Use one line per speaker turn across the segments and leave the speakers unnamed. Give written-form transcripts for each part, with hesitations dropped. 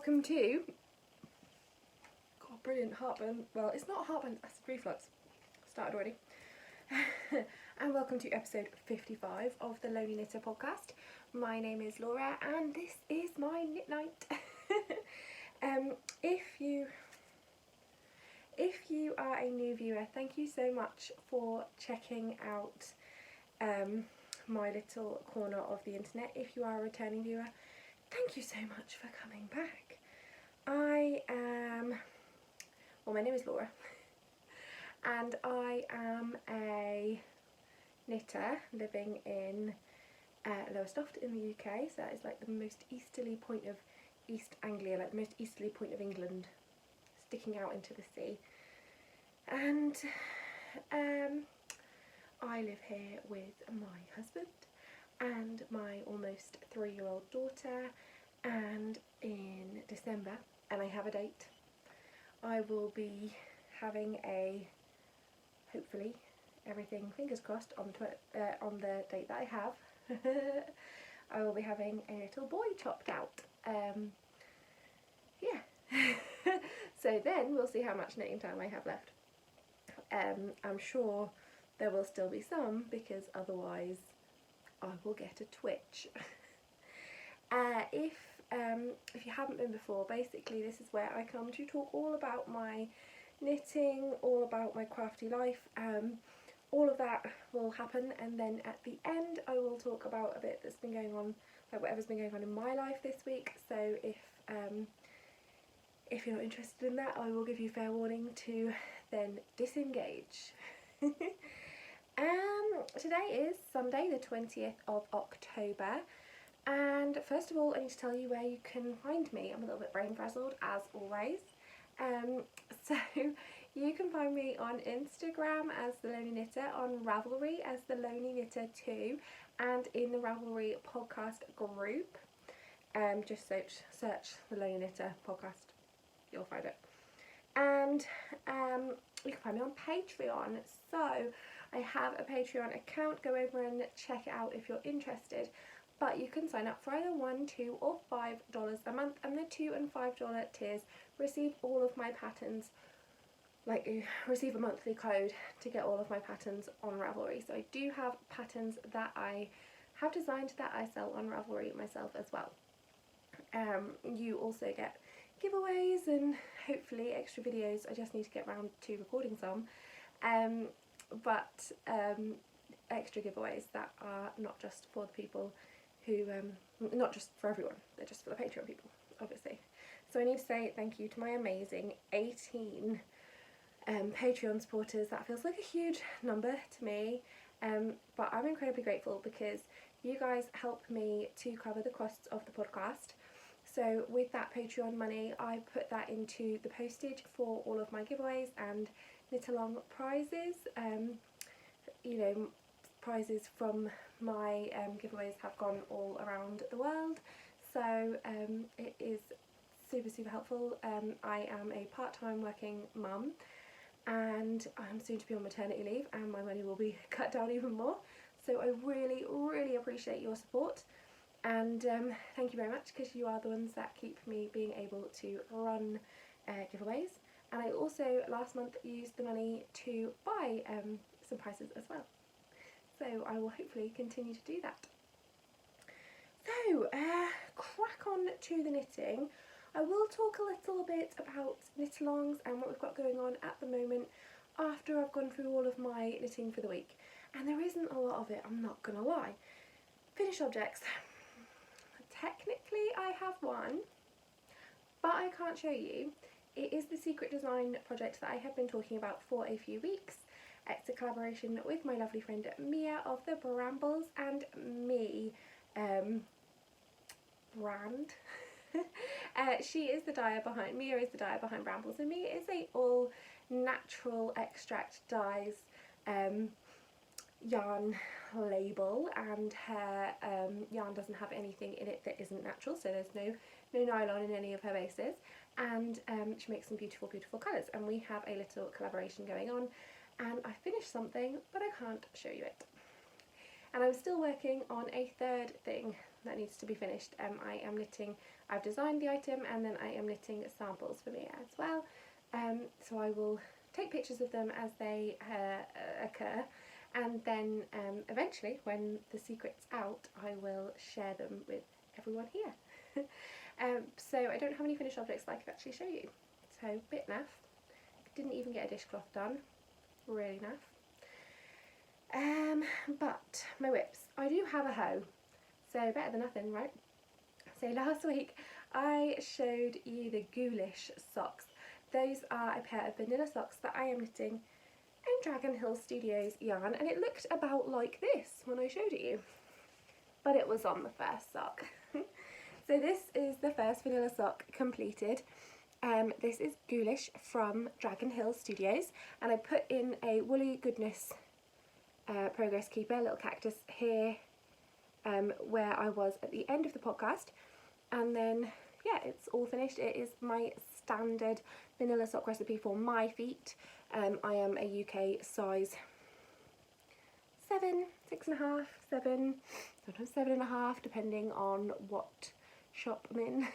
welcome to, God, brilliant heartburn, well it's not heartburn, acid reflux, started already, and welcome to episode 55 of the Lonely Knitter Podcast. My name is Laura and this is my knit night. If you are a new viewer, thank you so much for checking out my little corner of the internet. If you are a returning viewer, thank you so much for coming back. My name is Laura and I am a knitter living in Lowestoft in the UK, so that is like the most easterly point of East Anglia, like the most easterly point of England, sticking out into the sea. And I live here with my husband and my almost 3-year-old daughter, and in December, and I have a date, I will be having hopefully everything fingers crossed on the date that I have, I will be having a little boy chopped out. So then we'll see how much knitting time I have left. I'm sure there will still be some, because otherwise I will get a twitch. If you haven't been before, basically this is where I come to talk all about my knitting, all about my crafty life. All of that will happen, and then at the end I will talk about a bit that's been going on, like whatever's been going on in my life this week. So if you're not interested in that, I will give you fair warning to then disengage. Today is Sunday the 20th of October, and first of all I need to tell you where you can find me. I'm a little bit brain frazzled as always. So you can find me on Instagram as The Lonely Knitter, on Ravelry as The Lonely Knitter 2, and in the Ravelry podcast group. Just search The Lonely Knitter Podcast, you'll find it. And you can find me on Patreon. So I have a Patreon account, go over and check it out if you're interested. But you can sign up for either $1, $2 or $5 a month, and the $2 and $5 tiers receive all of my patterns, like you receive a monthly code to get all of my patterns on Ravelry. So I do have patterns that I have designed that I sell on Ravelry myself as well. You also get giveaways and hopefully extra videos. I just need to get around to recording some, but extra giveaways that are not just for the people who, not just for everyone, they're just for the Patreon people, obviously. So I need to say thank you to my amazing 18 Patreon supporters. That feels like a huge number to me, but I'm incredibly grateful because you guys help me to cover the costs of the podcast. So with that Patreon money, I put that into the postage for all of my giveaways and Knitalong prizes. You know, prizes from my giveaways have gone all around the world, so it is super helpful. I am a part-time working mum, and I'm soon to be on maternity leave, and my money will be cut down even more. So I really appreciate your support, and thank you very much, because you are the ones that keep me being able to run giveaways. And I also last month used the money to buy some prizes as well. So I will hopefully continue to do that. So crack on to the knitting. I will talk a little bit about Knitalongs and what we've got going on at the moment after I've gone through all of my knitting for the week. And there isn't a lot of it, I'm not gonna lie. Finished objects. Technically I have one, but I can't show you. It is the secret design project that I have been talking about for a few weeks. It's a collaboration with my lovely friend Mia of the Brambles Me brand. She is the dyer behind, Mia is the dyer behind Brambles Me. It's a all natural extract dyes yarn label, and her yarn doesn't have anything in it that isn't natural, so there's no nylon in any of her bases, and she makes some beautiful colours, and we have a little collaboration going on, and I finished something but I can't show you it. And I'm still working on a third thing that needs to be finished. I am knitting, I've designed the item, and then I am knitting samples for me as well. So I will take pictures of them as they occur, and then eventually when the secret's out I will share them with everyone here. So I don't have any finished objects that I can actually show you, so bit naff. Didn't even get a dishcloth done, really naff. But my whips, I do have a hoe, so better than nothing, right? So last week I showed you the Ghoulish socks. Those are a pair of vanilla socks that I am knitting in Dragon Hill Studios yarn, and it looked about like this when I showed it you, but it was on the first sock. So this is the first vanilla sock completed. This is Ghoulish from Dragon Hill Studios, and I put in a Woolly Goodness progress keeper, little cactus here, where I was at the end of the podcast, and then yeah, it's all finished. It is my standard vanilla sock recipe for my feet. I am a UK size 7, 6.5, 7, sometimes 7.5, depending on what shop I'm in.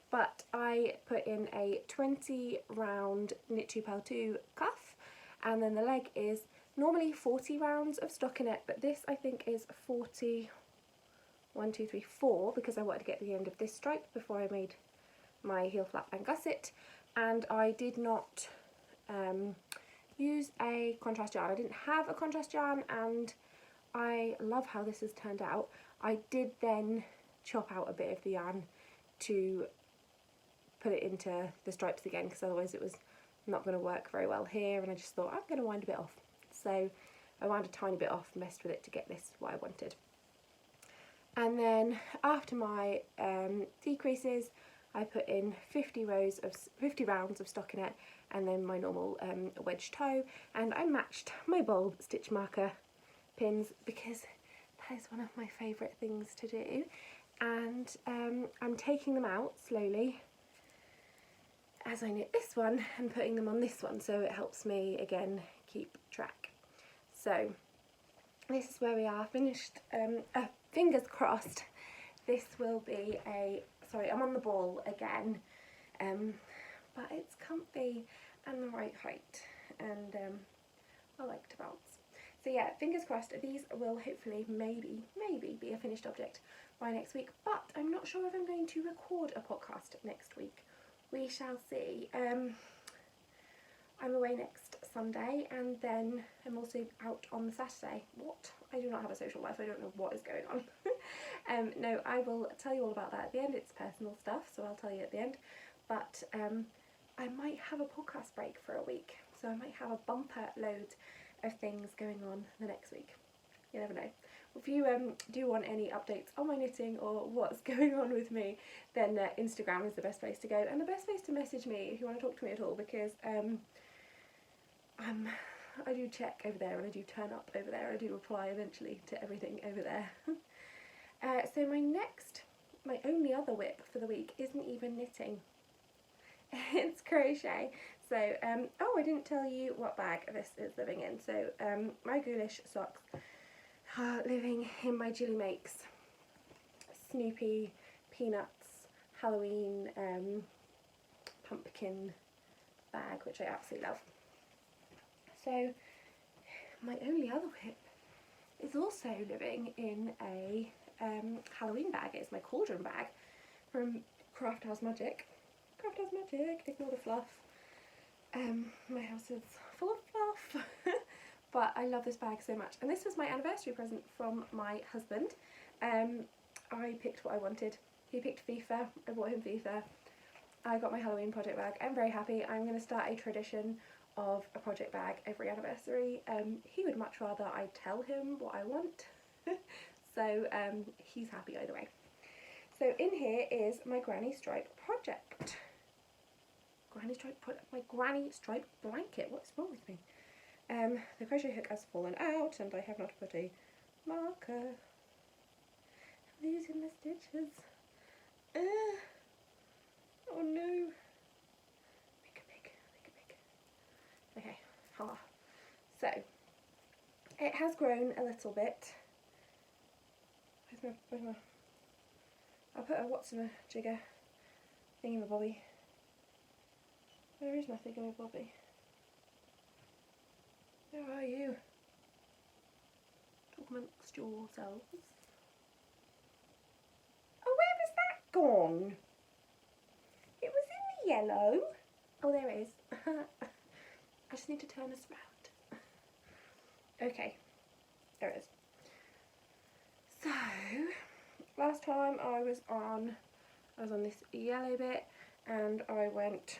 But I put in a 20 round knit 2 purl 2 cuff, and then the leg is normally 40 rounds of stockinette, but this I think is 40, 1, 2, 3, 4, because I wanted to get the end of this stripe before I made my heel flap and gusset, and I did not use a contrast yarn. I didn't have a contrast yarn, and I love how this has turned out. I did then chop out a bit of the yarn to put it into the stripes again, because otherwise it was not going to work very well here, and I just thought I'm going to wind a bit off. So I wound a tiny bit off, messed with it to get this what I wanted. And then after my decreases, I put in 50 rounds of stockinette, and then my normal wedge toe, and I matched my bulb stitch marker pins because that is one of my favourite things to do. And I'm taking them out slowly as I knit this one and putting them on this one, so it helps me again keep track. So this is where we are, finished. Fingers crossed this will be a, sorry, I'm on the ball again, but it's comfy and the right height, and I like to bounce. So yeah, fingers crossed these will hopefully maybe be a finished object by next week, but I'm not sure if I'm going to record a podcast next week. We shall see. I'm away next Sunday, and then I'm also out on the Saturday. What? I do not have a social life. I don't know what is going on. No, I will tell you all about that at the end. It's personal stuff, so I'll tell you at the end. But I might have a podcast break for a week, so I might have a bumper load of things going on the next week. You never know. If you do want any updates on my knitting or what's going on with me, then Instagram is the best place to go, and the best place to message me if you want to talk to me at all, because I do check over there, and I do turn up over there, I do reply eventually to everything over there. So my only other whip for the week isn't even knitting. It's crochet. So, oh, I didn't tell you what bag this is living in. So, my Ghoulish socks are living in my Jilly Makes Snoopy, Peanuts, Halloween, pumpkin bag, which I absolutely love. So, my only other whip is also living in a Halloween bag. It's my cauldron bag from Craft Magic. Craft Magic, ignore the fluff. My house is full of fluff. But I love this bag so much, and this was my anniversary present from my husband. I picked what I wanted. He picked FIFA. I bought him FIFA. I got my Halloween project bag. I'm very happy. I'm going to start a tradition of a project bag every anniversary. He would much rather I tell him what I want. So he's happy either way. So in here is my granny stripe project. My granny stripe blanket. What's wrong with me? The crochet hook has fallen out, and I have not put a marker. I'm losing the stitches. Oh no. Make it big. Okay, so it has grown a little bit. I'll put a what's-in-a-jigger thingamabobby. Where is my thingamabobby? Where are you? Talk amongst yourselves. Oh, where was that gone? It was in the yellow. Oh, there it is. I just need to turn this round. Okay, there it is. So, last time I was on this yellow bit, and I went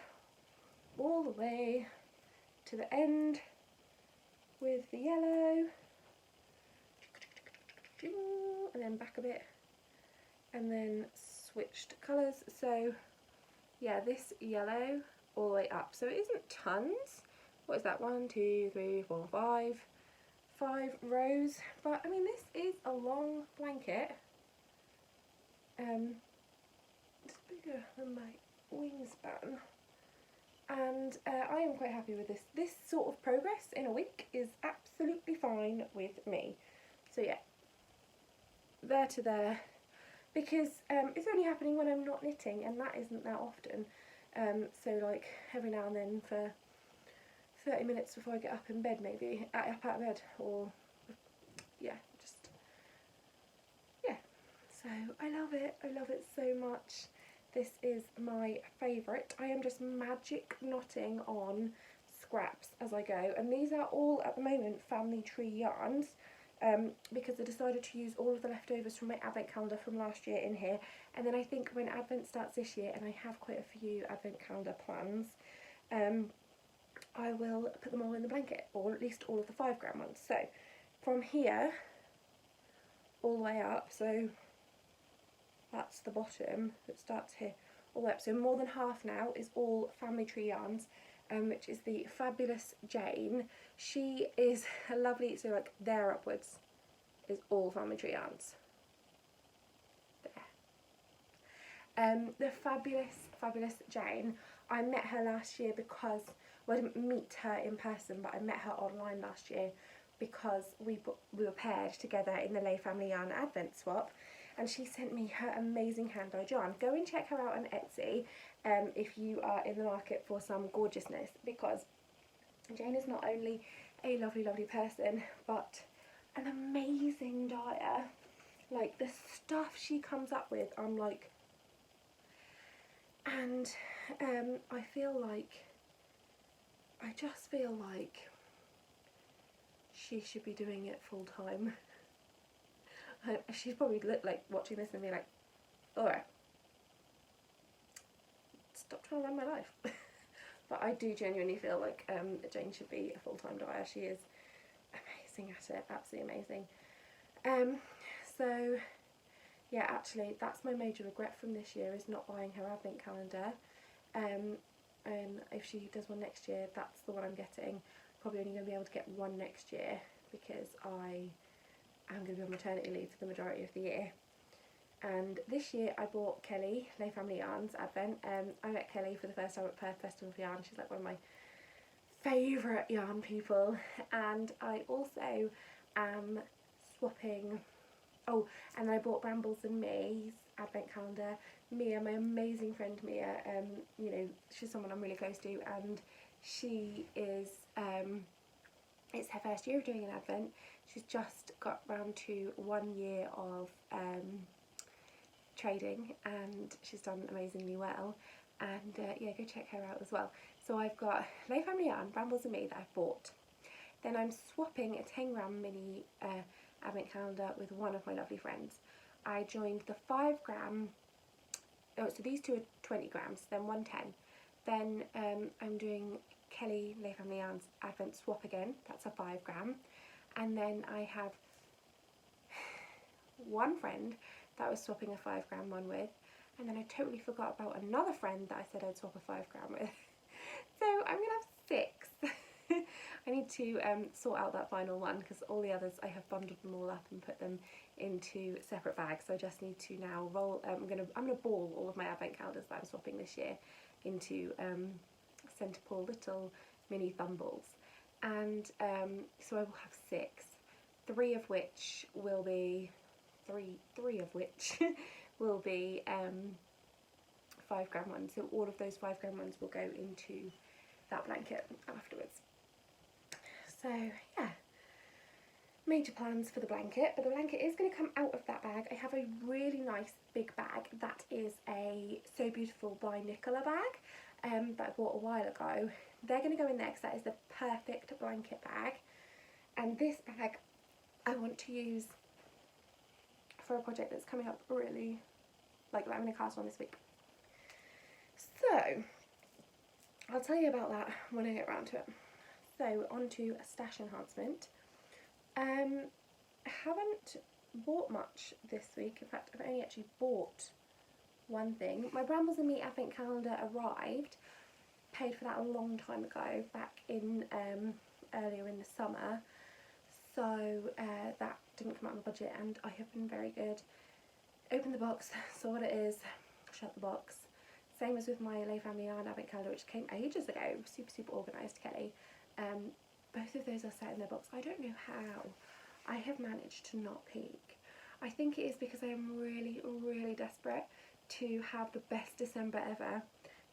all the way to the end with the yellow, and then back a bit, and then switched colours. So yeah, this yellow all the way up. So it isn't tons. What is that? 1, 2, 3, 4, 5 rows. But I mean, this is a long blanket. It's bigger than my wingspan, and I am quite happy with this. This sort of progress in a week is absolutely fine with me. So yeah, there to there, because it's only happening when I'm not knitting, and that isn't that often. So like every now and then for 30 minutes before I get up in bed, maybe up out of bed, or yeah, just yeah. So I love it so much. This is my favourite. I am just magic knotting on scraps as I go, and these are all at the moment family tree yarns, because I decided to use all of the leftovers from my advent calendar from last year in here, and then I think when advent starts this year, and I have quite a few advent calendar plans, I will put them all in the blanket, or at least all of the 5 gram ones. So from here all the way up, so that's the bottom that starts here all the way up, so more than half now is all family tree yarns, which is the fabulous Jane. She is a lovely, so like there upwards is all family tree yarns. There. The fabulous Jane. I met her last year because, well, I didn't meet her in person, but I met her online last year because we were paired together in the Lay Family Yarn Advent Swap, and she sent me her amazing hand-dyed yarn. Go and check her out on Etsy if you are in the market for some gorgeousness, because Jane is not only a lovely person, but an amazing dyer. Like, the stuff she comes up with, I'm like, and I just feel like she should be doing it full time. She's probably like watching this and be like, alright, stop trying to run my life. But I do genuinely feel like Jane should be a full-time dyer. She is amazing at it, absolutely amazing. So yeah, actually that's my major regret from this year, is not buying her advent calendar. And if she does one next year, that's the one I'm getting. Probably only going to be able to get one next year because I am going to be on maternity leave for the majority of the year. And this year I bought Kelly, Lay Family Yarns Advent. I met Kelly for the first time at Perth Festival of Yarn. She's like one of my favourite yarn people. And I also am swapping, oh, and then I bought Brambles Me's Advent calendar. Mia, my amazing friend Mia, you know, she's someone I'm really close to, and she is, it's her first year of doing an Advent. She's just got round to 1 year of trading, and she's done amazingly well. And yeah, go check her out as well. So I've got Lay Family Yarn, Brambles Me that I've bought. Then I'm swapping a 10 gram mini advent calendar with one of my lovely friends. I joined the 5 gram, oh, so these two are 20 grams, then 110. Then I'm doing Kelly Lay Family Yarn's Advent Swap again, that's a 5 gram. And then I have one friend that I was swapping a 5 gram one with, and then I totally forgot about another friend that I said I'd swap a 5 gram with. So I'm gonna have 6. I need to sort out that final one, because all the others I have bundled them all up and put them into separate bags. So I just need to now roll. I'm gonna ball all of my advent calendars that I'm swapping this year into Centerpool little mini thumbles, and so I will have 6, 3 of which will will be 5 gram ones. So all of those 5 gram ones will go into that blanket afterwards. So yeah, major plans for the blanket, but the blanket is going to come out of that bag. I have a really nice big bag that is a So Beautiful by Nicola bag that I bought a while ago. They're going to go in there because that is the perfect blanket bag, and this bag I want to use for a project that's coming up really, like that I'm going to cast on this week. So I'll tell you about that when I get around to it. So on to a stash enhancement. I haven't bought much this week. In fact, I've only actually bought one thing. My Brambles Me advent calendar arrived. Paid for that a long time ago, back in earlier in the summer. So that didn't come out of my budget, and I have been very good. Opened the box, saw what it is, shut the box. Same as with my Lay Family Yarn advent calendar, which came ages ago. Super organised, Kelly. Both of those are set in their box. I don't know how I have managed to not peak. I think it is because I am really, really desperate to have the best December ever.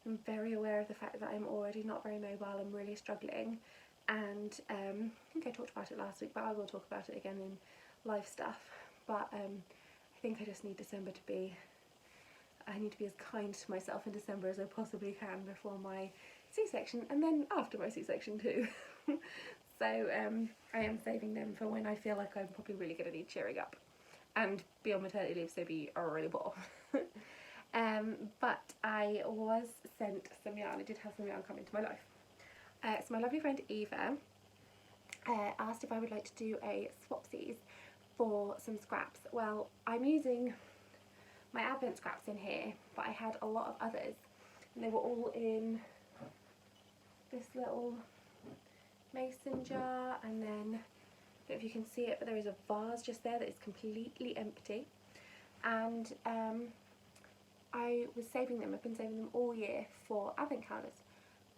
I'm very aware of the fact that I'm already not very mobile and really struggling. And I think I talked about it last week, but I will talk about it again in live stuff. But I think I just need December to be... I need to be as kind to myself in December as I possibly can before my C-section, and then after my C-section too. So I am saving them for when I feel like I'm probably really going to need cheering up and be on maternity leave, so be really poor. But I was sent some yarn. I did have some yarn come into my life. So my lovely friend Eva asked if I would like to do a swapsies for some scraps. Well, I'm using my Advent scraps in here, but I had a lot of others, and they were all in this little mason jar, and then, I don't know if you can see it, but there is a vase just there that is completely empty. And I was saving them. I've been saving them all year for advent calendars,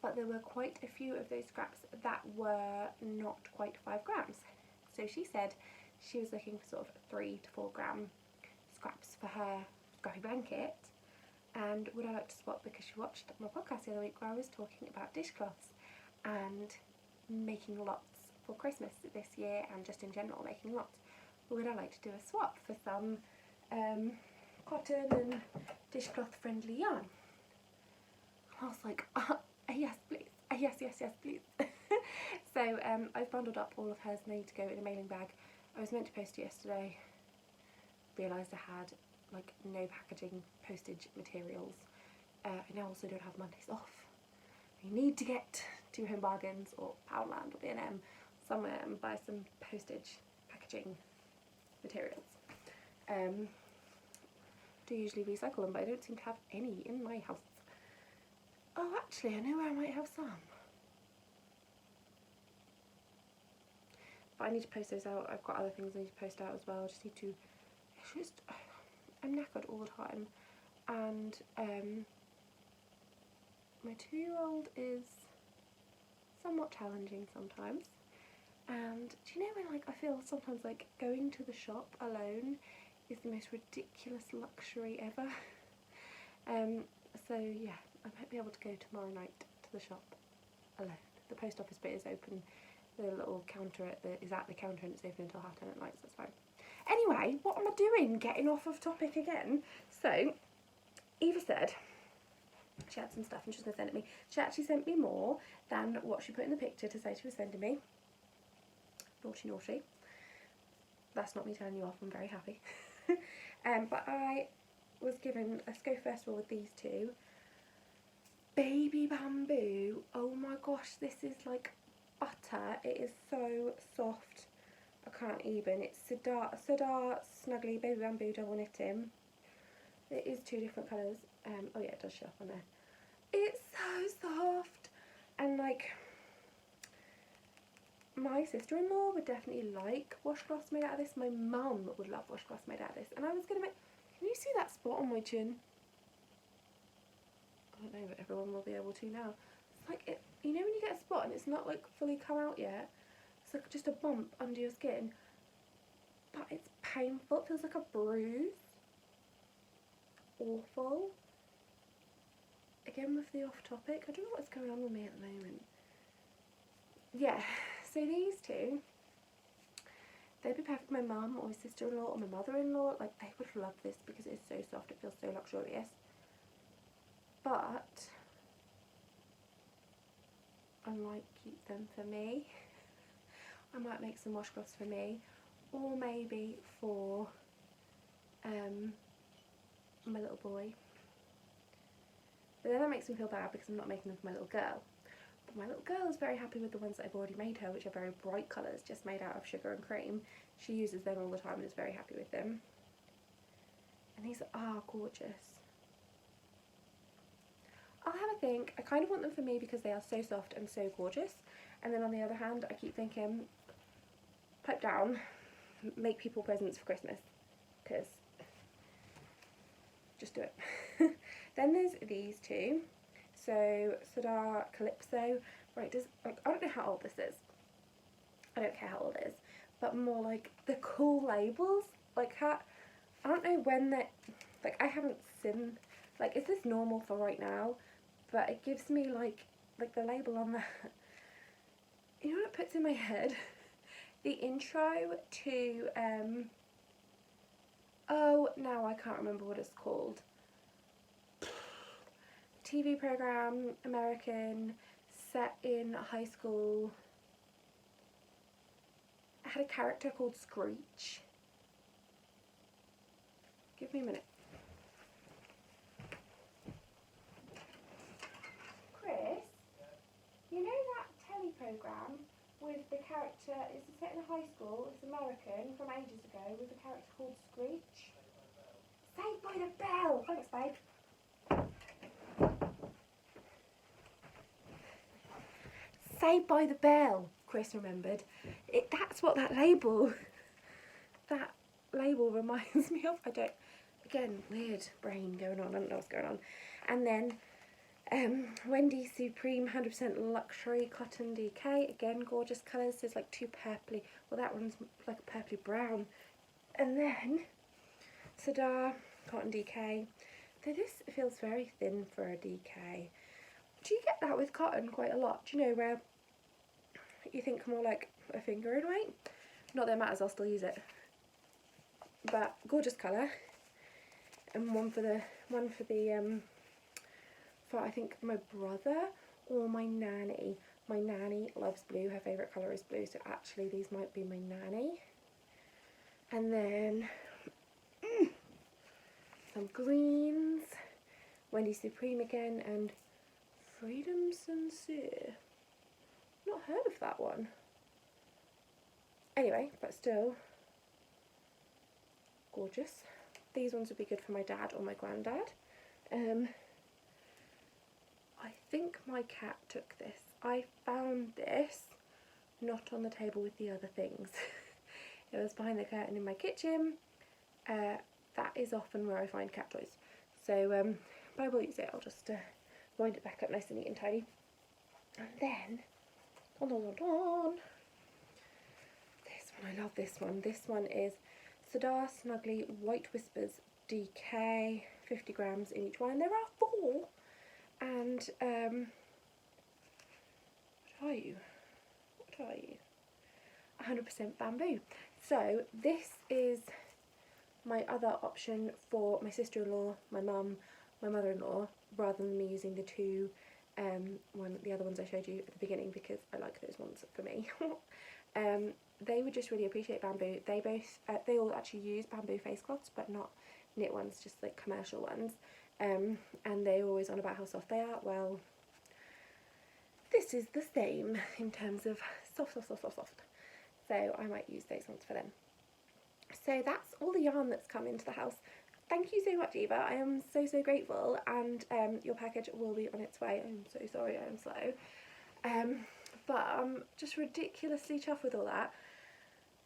but there were quite a few of those scraps that were not quite 5 grams. So she said she was looking for sort of 3 to 4 gram scraps for her scrappy blanket, and would I like to swap, because she watched my podcast the other week where I was talking about dishcloths and making lots for Christmas this year, and just in general making lots. Would I like to do a swap for some cotton and dishcloth friendly yarn? I was like, yes please, yes please. So I've bundled up all of hers, and they need to go in a mailing bag. I was meant to post it yesterday, realised I had like no packaging postage materials. I now also don't have Mondays off. I need to get to Home Bargains or Poundland or B&M somewhere and buy some postage packaging materials. Do usually recycle them, but I don't seem to have any in my house. Oh, actually, I know where I might have some. But I need to post those out. I've got other things I need to post out as well. I just need to... I'm knackered all the time. And my 2-year-old is somewhat challenging sometimes. And do you know when, like, I feel sometimes like going to the shop alone is the most ridiculous luxury ever? So yeah, I might be able to go tomorrow night to the shop alone. The post office bit is open. The little counter is at the counter, and it's open until 10:30 at night, so that's fine. Anyway, what am I doing? Getting off of topic again. So Eva said she had some stuff and she was going to send it me. She actually sent me more than what she put in the picture to say she was sending me. Naughty. That's not me telling you off, I'm very happy. But I was given a Scr1tno festival with these two. Baby bamboo. Oh my gosh, this is like butter. It is so soft. I can't even. It's Sudar Snuggly Baby Bamboo Double Knitting. It is 2 different colours. Oh yeah, it does show up on there. It's so soft, and like, my sister-in-law would definitely like washcloths made out of this. My mum would love washcloths made out of this. And I was going to make... Can you see that spot on my chin? I don't know, but everyone will be able to now. It's like, you know when you get a spot and it's not like fully come out yet? It's like just a bump under your skin. But it's painful. It feels like a bruise. awful. Again with the off topic, I don't know what's going on with me at the moment. Yeah, so these two, they'd be perfect for my mum or my sister-in-law or my mother-in-law. Like, they would love this because it is so soft, it feels so luxurious. But I might keep them for me. I might make some washcloths for me, or maybe for my little boy. But then that makes me feel bad because I'm not making them for my little girl. But my little girl is very happy with the ones that I've already made her, which are very bright colours, just made out of sugar and cream. She uses them all the time and is very happy with them. And these are gorgeous. I'll have a think. I kind of want them for me because they are so soft and so gorgeous. And then on the other hand, I keep thinking, pipe down, make people presents for Christmas, because just do it. Then there's these two. So Scr1tno Calypso. Right, I don't know how old this is. I don't care how old it is, but more like the cool labels. Like, I don't know when that. Like, I haven't seen. Like, is this normal for right now? But it gives me like the label on that. You know what it puts in my head? The intro to oh, now I can't remember what it's called. TV program, American, set in high school. I had a character called Screech. Give me a minute. Chris, you know that telly program with the character, it's set in a high school, it's American, from ages ago, with a character called Screech? Saved by the Bell! Thanks, babe. Saved by the Bell, Chris remembered. That's what that label reminds me of. Again, weird brain going on, I don't know what's going on. And then Wendy Supreme 100% Luxury Cotton DK, again gorgeous colours. There's like two purpley, well that one's like a purpley brown. And then Scr1tno Cotton DK. Though this feels very thin for a DK. Do you get that with cotton quite a lot? Do you know where you think more like a finger in weight? Not that it matters, I'll still use it. But gorgeous colour. And one for I think my brother or my nanny. My nanny loves blue, her favourite colour is blue, so actually these might be my nanny. And then some greens, Wendy Supreme again, and Freedom Sincere. Not heard of that one. Anyway, but still gorgeous. These ones would be good for my dad or my granddad. I think my cat took this. I found this not on the table with the other things. It was behind the curtain in my kitchen. That is often where I find cat toys. So, but I will use it. I'll just wind it back up nice and neat and tidy. And then, this one, I love this one. This one is Scr1tno Snuggly White Whispers DK, 50 grams in each one. There are 4. And, what are you? 100% bamboo. So this is my other option for my sister-in-law, my mum, my mother-in-law, rather than me using the two, the other ones I showed you at the beginning, because I like those ones for me. They would just really appreciate bamboo. They all actually use bamboo face cloths, but not knit ones, just like commercial ones. And they're always on about how soft they are. Well, this is the same in terms of soft. So I might use those ones for them. So that's all the yarn that's come into the house. Thank you so much, Eva. I am so grateful, and your package will be on its way. I'm so sorry I am slow. But I'm just ridiculously chuffed with all that.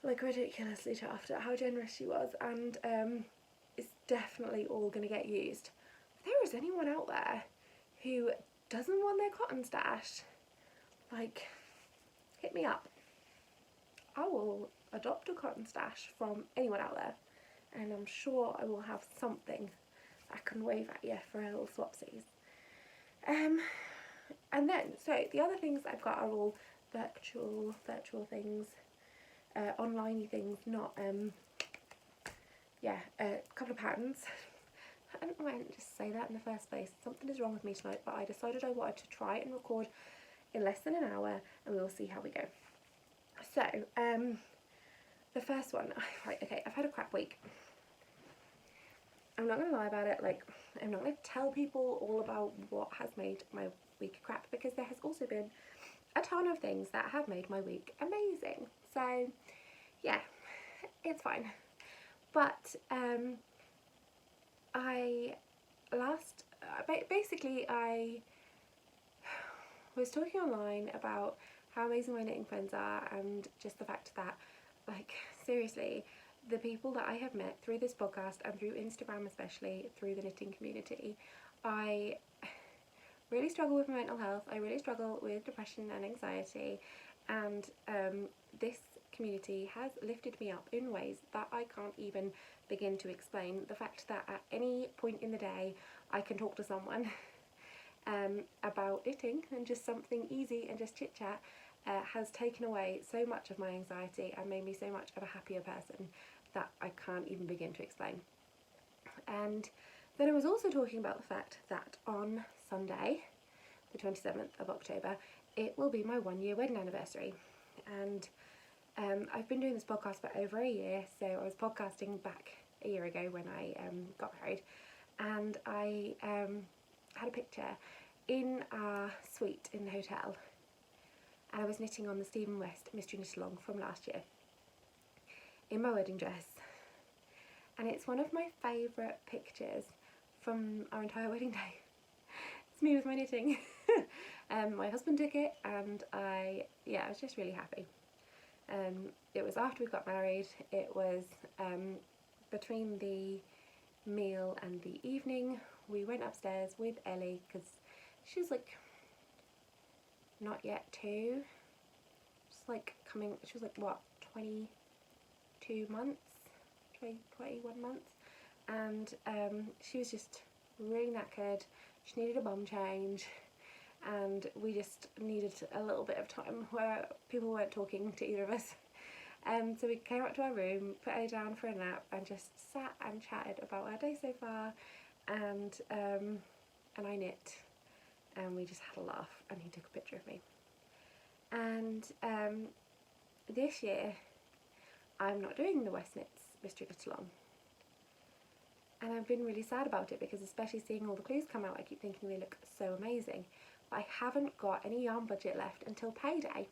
Like, ridiculously chuffed at how generous she was, and it's definitely all going to get used. If there is anyone out there who doesn't want their cotton stash, like, hit me up. I will adopt a cotton stash from anyone out there, and I'm sure I will have something I can wave at you for a little swapsies. And then, so the other things I've got are all virtual things, online things, not, a couple of patterns. I don't know why I didn't just say that in the first place. Something is wrong with me tonight, but I decided I wanted to try and record in less than an hour, and we'll see how we go. So, the first one, right, okay, I've had a crap week. I'm not going to lie about it, like, I'm not going to tell people all about what has made my week crap, because there has also been a ton of things that have made my week amazing. So, yeah, it's fine. But, I was talking online about how amazing my knitting friends are, and just the fact that, like, seriously, the people that I have met through this podcast and through Instagram, especially through the knitting community, I really struggle with my mental health. I really struggle with depression and anxiety, and this community has lifted me up in ways that I can't even begin to explain. The fact that at any point in the day I can talk to someone about knitting, and just something easy and just chit chat, has taken away so much of my anxiety and made me so much of a happier person that I can't even begin to explain. And then I was also talking about the fact that on Sunday, the 27th of October, it will be my 1-year wedding anniversary. And I've been doing this podcast for over a year, so I was podcasting back a year ago when I got married, and I had a picture in our suite in the hotel, and I was knitting on the Stephen West Mystery Knitalong from last year in my wedding dress, and it's one of my favourite pictures from our entire wedding day. It's me with my knitting. My husband took it, and I was just really happy. It was after we got married. It was between the meal and the evening. We went upstairs with Ellie, because she was like not yet 2, just like she was like what, 22 months, 21 months, and she was just really knackered. She needed a bum change, and we just needed a little bit of time where people weren't talking to either of us. So we came up to our room, put Ellie down for a nap, and just sat and chatted about our day so far, and I knit, and we just had a laugh, and he took a picture of me. And this year I'm not doing the West Knits Mystery Knitalong, and I've been really sad about it, because especially seeing all the clues come out, I keep thinking they look so amazing, but I haven't got any yarn budget left until payday.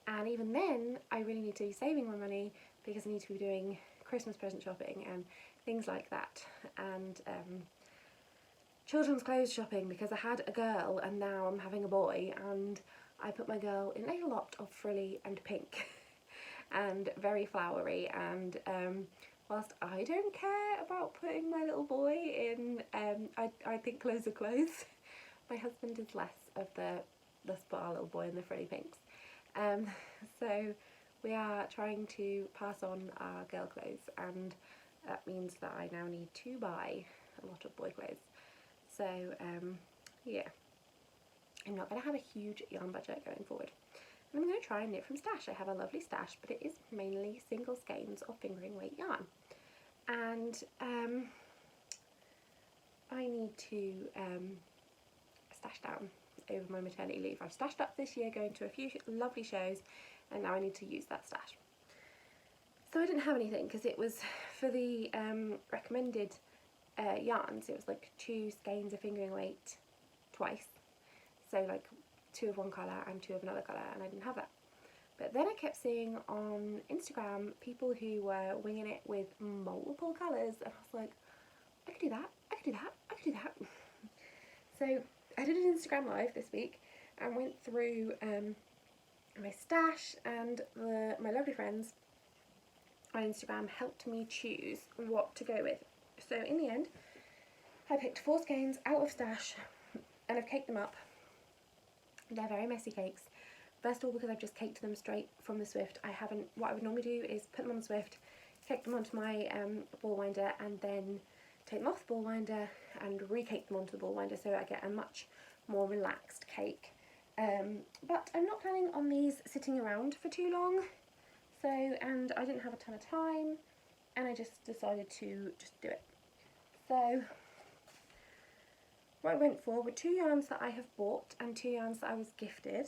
And even then, I really need to be saving my money, because I need to be doing Christmas present shopping and things like that, and children's clothes shopping, because I had a girl and now I'm having a boy, and I put my girl in a lot of frilly and pink and very flowery, and whilst I don't care about putting my little boy in, I think clothes are clothes. My husband is less of the let's put our little boy in the frilly pinks. So we are trying to pass on our girl clothes, and that means that I now need to buy a lot of boy clothes. So yeah, I'm not going to have a huge yarn budget going forward. I'm going to try and knit from stash. I have a lovely stash, but it is mainly single skeins of fingering weight yarn, and I need to stash down over my maternity leave. I've stashed up this year, going to a few lovely shows, and now I need to use that stash. So I didn't have anything, because it was for the recommended yarns, it was like 2 skeins of fingering weight twice, so like 2 of one colour and 2 of another colour, and I didn't have that. But then I kept seeing on Instagram people who were winging it with multiple colours, and I was like, I could do that, I could do that, I could do that. So I did an Instagram live this week and went through my stash, and my lovely friends on Instagram helped me choose what to go with. So in the end, I picked 4 skeins out of stash, and I've caked them up. They're very messy cakes. First of all, because I've just caked them straight from the Swift. What I would normally do is put them on the Swift, cake them onto my ball winder, and then take them off the ball winder and recake them onto the ball winder so I get a much more relaxed cake. But I'm not planning on these sitting around for too long, and I didn't have a ton of time, and I just decided to just do it. So what I went for were 2 yarns that I have bought and 2 yarns that I was gifted.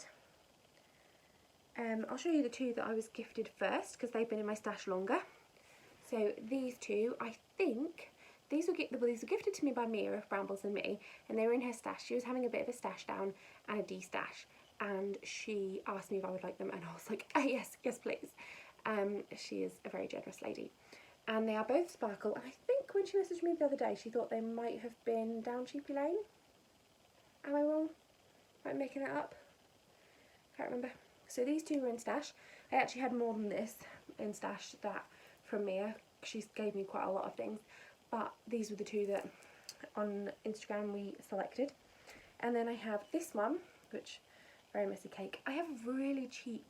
I'll show you the 2 that I was gifted first because they've been in my stash longer. So these 2, I think, these were gifted to me by Mia of Brambles Me, and they were in her stash. She was having a bit of a stash down and a de-stash, and she asked me if I would like them, and I was like, yes, please. She is a very generous lady. And they are both sparkle, and I think when she messaged me the other day, she thought they might have been down Sheepy Lane. Am I wrong? Am I making that up? Can't remember. So these 2 were in stash. I actually had more than this in stash that from Mia. She gave me quite a lot of things, but these were the 2 that on Instagram we selected. And then I have this one, which, very messy cake. I have a really cheap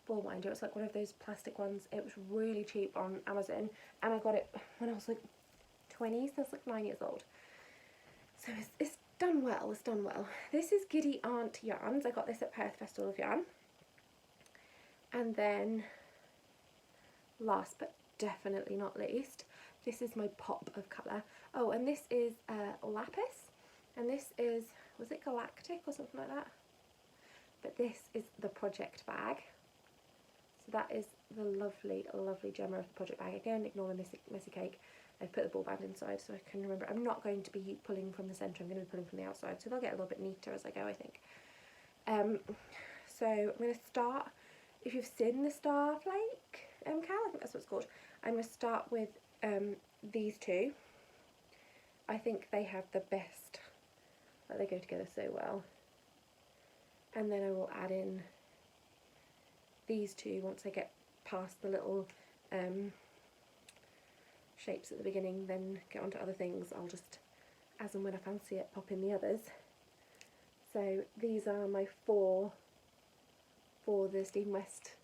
ball winder. It's like one of those plastic ones. It was really cheap on Amazon, and I got it when I was like 20, so I was like 9 years old. So it's done well, it's done well. This is Giddy Aunt Yarns. I got this at Perth Festival of Yarn. And then, last but definitely not least, this is my pop of colour. Oh, and this is Lapis, and this is, was it Galactic or something like that? But this is the project bag. So that is the lovely, lovely Gemma of the project bag. Again, ignore the messy cake. I've put the ball band inside so I can remember. I'm not going to be pulling from the centre, I'm going to be pulling from the outside, so they'll get a little bit neater as I go, I think. So I'm going to start, if you've seen the Starflake MCal, I think that's what it's called, I'm going to start with these 2. I think they have the best, like they go together so well. And then I will add in these 2 once I get past the little shapes at the beginning, then get onto other things. I'll just, as and when I fancy it, pop in the others. So these are my 4 for the Stephen West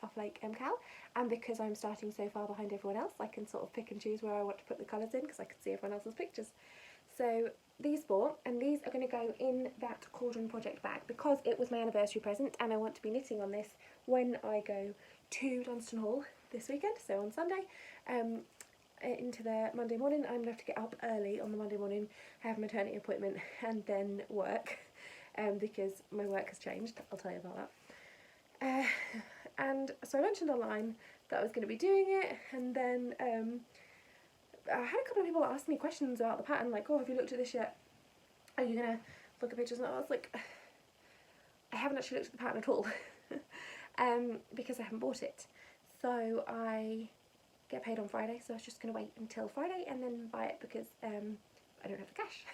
Starflake MCal, and because I'm starting so far behind everyone else, I can sort of pick and choose where I want to put the colours in because I can see everyone else's pictures. So these 4, and these are going to go in that Cauldron project bag because it was my anniversary present and I want to be knitting on this when I go to Dunstan Hall this weekend, so on Sunday. Into the Monday morning. I'm going to have to get up early on the Monday morning, have a maternity appointment and then work because my work has changed. I'll tell you about that. And so I mentioned online that I was going to be doing it, and then I had a couple of people ask me questions about the pattern, like, oh, have you looked at this yet? Are you going to look at pictures? And I was like, I haven't actually looked at the pattern at all because I haven't bought it. So I get paid on Friday, so I was just going to wait until Friday and then buy it because I don't have the cash.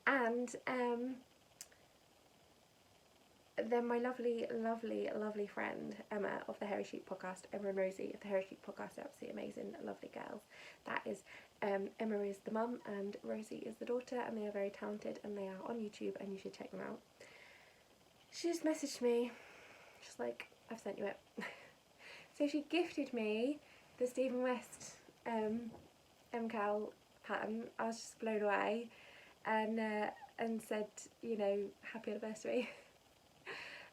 And then my lovely, lovely, lovely friend Emma of the Hairy Sheep Podcast, Emma and Rosie of the Hairy Sheep Podcast, are absolutely amazing, lovely girls. That is, Emma is the mum and Rosie is the daughter, and they are very talented and they are on YouTube and you should check them out. She just messaged me, she's like, I've sent you it. So she gifted me the Stephen West MCal pattern. I was just blown away and said, you know, happy anniversary.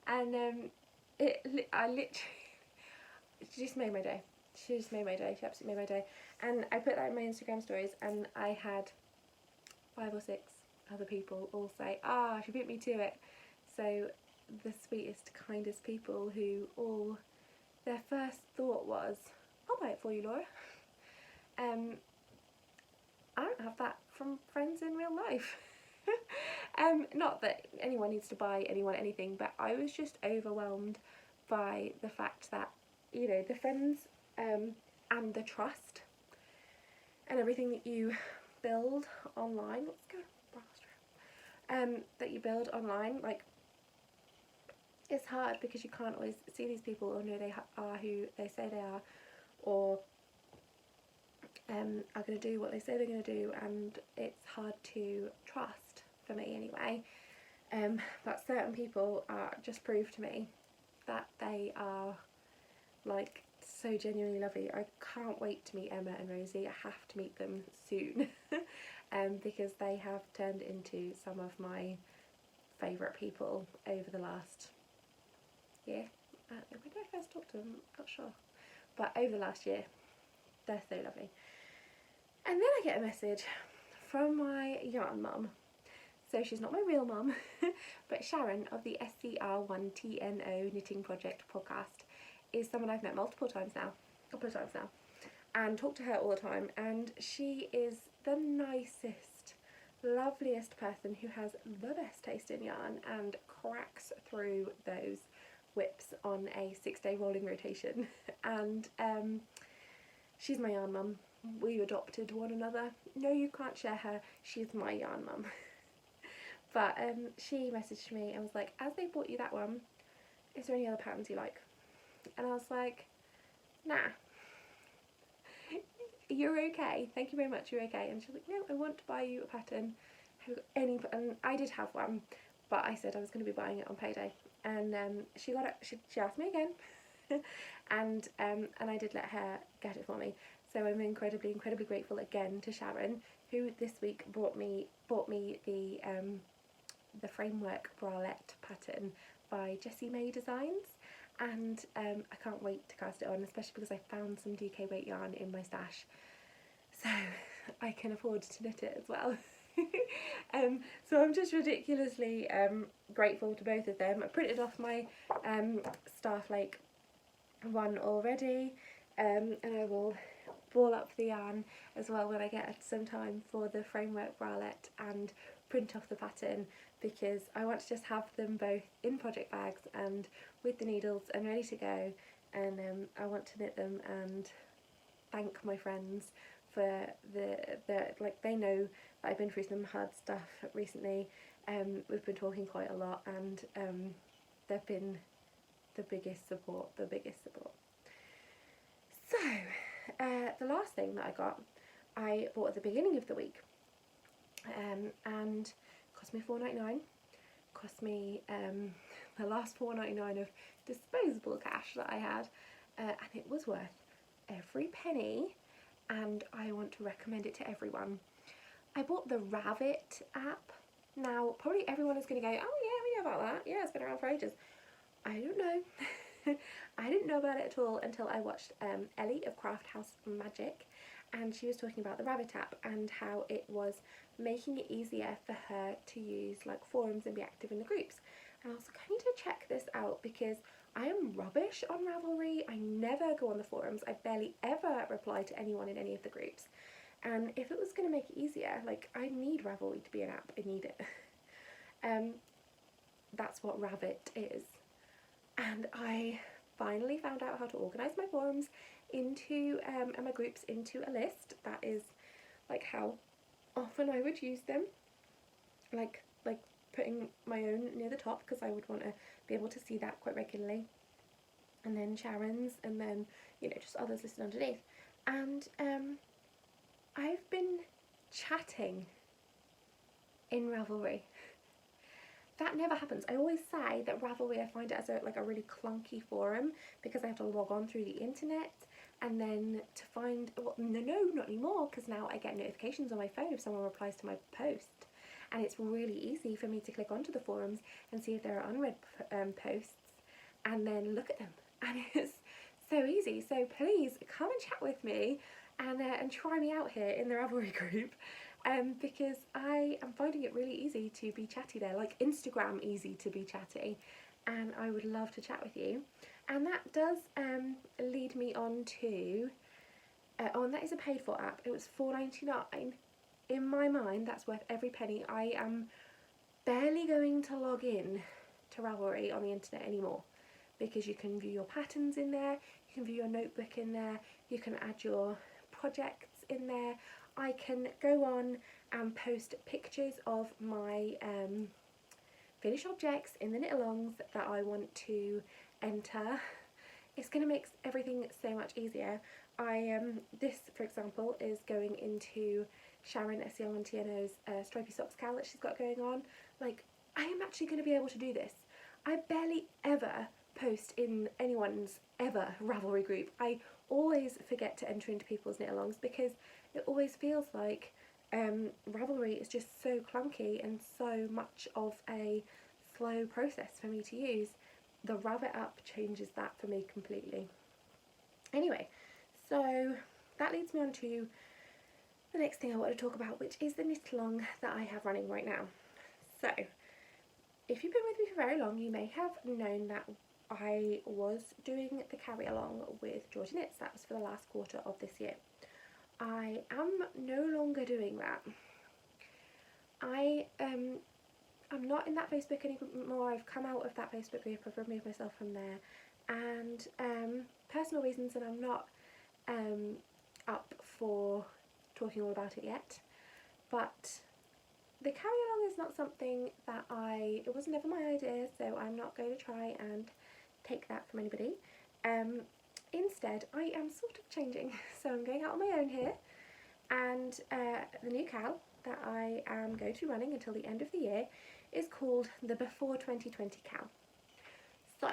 And I literally, she just made my day. She just made my day. She absolutely made my day. And I put that in my Instagram stories, and I had 5 or 6 other people all say, she beat me to it. So the sweetest, kindest people who all, their first thought was, I'll buy it for you, Laura. I don't have that from friends in real life. Not that anyone needs to buy anyone anything, but I was just overwhelmed by the fact that, you know, the friends and the trust and everything that you build online, that you build online, like, it's hard because you can't always see these people or know they are who they say they are, or are going to do what they say they're going to do, and it's hard to trust, for me anyway. But certain people just prove to me that they are like so genuinely lovely. I can't wait to meet Emma and Rosie. I have to meet them soon because they have turned into some of my favourite people over the last year. When did I first talk to them? I'm not sure. But over the last year, they're so lovely. And then I get a message from my yarn mum. So she's not my real mum, but Sharon of the Scr1tno Knitting Project podcast is someone I've met a couple of times now, and talk to her all the time. And she is the nicest, loveliest person who has the best taste in yarn and cracks through those whips on a 6-day rolling rotation. And she's my yarn mum. We adopted one another. No, you can't share her. She's my yarn mum. But she messaged me and was like, as they bought you that one, is there any other patterns you like? And I was like, nah. You're okay. Thank you very much. You're okay. And she was like, no, I want to buy you a pattern. Have you got any? And I did have one, but I said I was going to be buying it on payday. And she got it. She asked me again, and I did let her get it for me. So I'm incredibly grateful again to Sharon, who this week bought me the framework bralette pattern by Jessie May Designs, and I can't wait to cast it on, especially because I found some DK weight yarn in my stash, so I can afford to knit it as well. So I'm just ridiculously grateful to both of them. I printed off my Starflake one already, and I will ball up the yarn as well when I get some time for the framework bralette and print off the pattern, because I want to just have them both in project bags and with the needles and ready to go, and I want to knit them and thank my friends for the like, they know that I've been through some hard stuff recently. We've been talking quite a lot, and they've been the biggest support. So the last thing that I bought at the beginning of the week, and cost me $4.99. Cost me the last $4.99 of disposable cash that I had, and it was worth every penny, and I want to recommend it to everyone. I bought the Ravelry app. Now, probably everyone is going to go, oh yeah, we know about that. Yeah, it's been around for ages. I don't know. I didn't know about it at all until I watched Ellie of Craft House Magic, and she was talking about the Ravelry app and how it was making it easier for her to use like forums and be active in the groups. And I was like, I need to check this out because I am rubbish on Ravelry. I never go on the forums. I barely ever reply to anyone in any of the groups. And if it was going to make it easier, like, I need Ravelry to be an app. I need it. That's what Ravelry is. And I finally found out how to organise my forums into and my groups into a list. That is like how often I would use them. Like putting my own near the top, because I would want to be able to see that quite regularly. And then Sharon's, and then, you know, just others listed underneath. And I've been chatting in Ravelry. That never happens. I always say that Ravelry, I find it as a really clunky forum because I have to log on through the internet, and then to find, well, no, not anymore, because now I get notifications on my phone if someone replies to my post, and it's really easy for me to click onto the forums and see if there are unread posts and then look at them, and it's so easy. So please come and chat with me and try me out here in the Ravelry group. Because I am finding it really easy to be chatty there, like Instagram easy to be chatty, and I would love to chat with you. And that does lead me on to, and that is a paid for app. It was $4.99. In my mind, that's worth every penny. I am barely going to log in to Ravelry on the internet anymore, because you can view your patterns in there, you can view your notebook in there, you can add your projects in there. I can go on and post pictures of my finished objects in the Knitalongs that I want to enter. It's going to make everything so much easier. This, for example, is going into Sharon Scr1tno's stripy socks cal that she's got going on. Like, I am actually going to be able to do this. I barely ever post in anyone's ever Ravelry group, I always forget to enter into people's knit-alongs because it always feels like Ravelry is just so clunky and so much of a slow process for me to use. The Rabbit app changes that for me completely. Anyway, so that leads me on to the next thing I want to talk about, which is the knit-along that I have running right now. So, if you've been with me for very long, you may have known that I was doing the carry-along with Georgie Knits. That was for the last quarter of this year. I am no longer doing that. I'm not in that Facebook anymore. I've come out of that Facebook group. I've removed myself from there, and personal reasons, and I'm not up for talking all about it yet. But the carry-along is not something that it was never my idea, so I'm not going to try and take that from anybody. Instead, I am sort of changing, so I'm going out on my own here, and the new cal that I am going to be running until the end of the year is called the Before 2020 cal. So,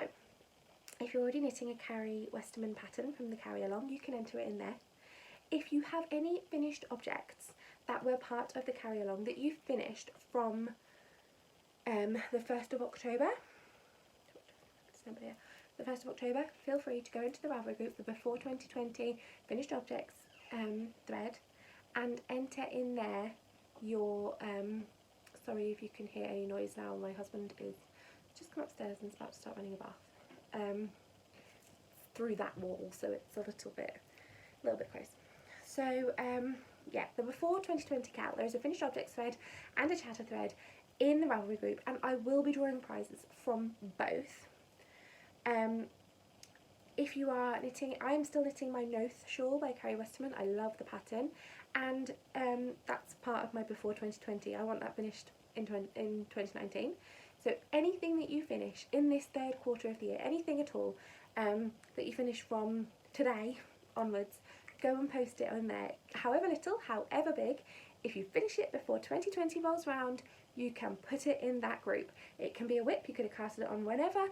if you're already knitting a Carrie Westerman pattern from the carry-along, you can enter it in there. If you have any finished objects that were part of the carry-along that you finished from the 1st of October, the 1st of October, feel free to go into the Ravelry group, the Before 2020 Finished Objects thread, and enter in there your, sorry if you can hear any noise now, my husband is just come upstairs and is about to start running a bath through that wall, so it's a little bit close. So yeah, the Before 2020 cal, there's a Finished Objects thread and a chatter thread in the Ravelry group, and I will be drawing prizes from both. If you are knitting, I'm still knitting my Noth shawl by Carrie Westerman. I love the pattern, and that's part of my Before 2020. I want that finished in 2019. So anything that you finish in this 3rd quarter of the year, anything at all that you finish from today onwards, go and post it on there. However little, however big, if you finish it before 2020 rolls round, you can put it in that group. It can be a whip, you could have casted it on whenever,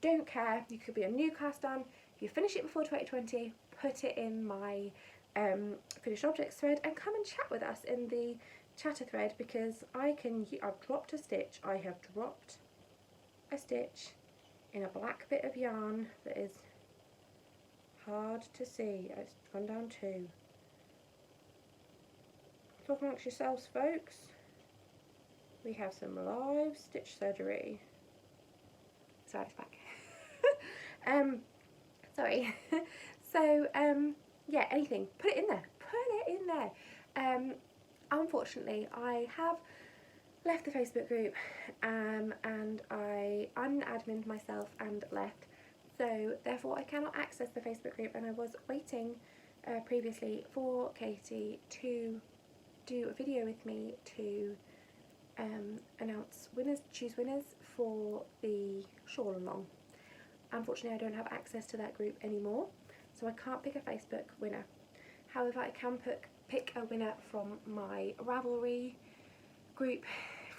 don't care, you could be a new cast on. If you finish it before 2020, put it in my Finished Objects thread and come and chat with us in the chatter thread, because I've dropped a stitch. I have dropped a stitch in a black bit of yarn that is hard to see. It's gone down 2. Talk amongst yourselves, folks. We have some live stitch surgery. Sorry, it's back. Sorry. So, yeah, anything. Put it in there. Put it in there. Unfortunately, I have left the Facebook group and I unadminned myself and left. So, therefore, I cannot access the Facebook group, and I was waiting previously for Katie to do a video with me to announce choose winners for the shawl along. Unfortunately, I don't have access to that group anymore, so I can't pick a Facebook winner. However, I can pick a winner from my Ravelry group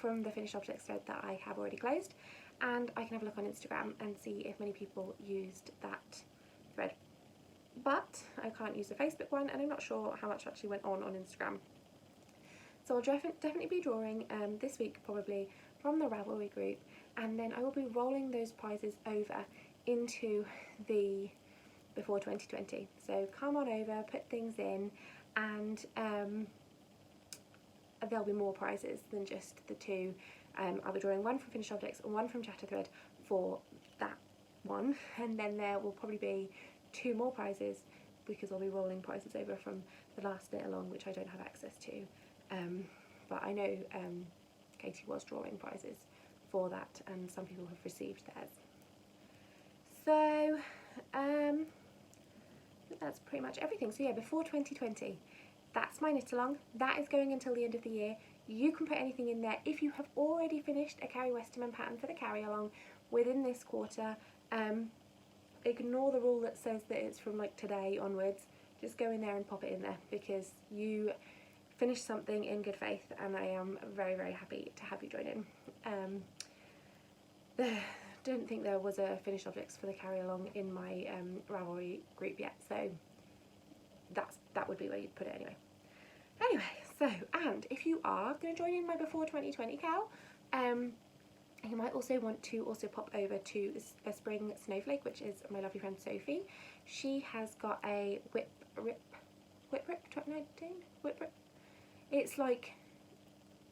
from the Finished Objects thread that I have already closed, and I can have a look on Instagram and see if many people used that thread. But I can't use the Facebook one, and I'm not sure how much actually went on Instagram. So I'll definitely be drawing this week probably from the Ravelry group, and then I will be rolling those prizes over into the Before 2020. So come on over, put things in, and there'll be more prizes than just the 2. I'll be drawing one from Finished Objects and one from Chatter Thread for that one, and then there will probably be 2 more prizes because I'll be rolling prizes over from the last knit along, which I don't have access to. But I know Katie was drawing prizes for that, and some people have received theirs. So I think that's pretty much everything. So yeah, Before 2020, that's my knit along. That is going until the end of the year. You can put anything in there. If you have already finished a Carrie Westerman pattern for the carry along within this quarter, ignore the rule that says that it's from like today onwards. Just go in there and pop it in there, because you finished something in good faith, and I am very, very happy to have you join in. The don't think there was a finished objects for the carry along in my Ravelry group yet, so that would be where you'd put it anyway. Anyway, so, and if you are going to join in my Before 2020 cow, you might also want to also pop over to a Spring Snowflake, which is my lovely friend Sophie. She has got a whip rip 2019? Whip rip? It's like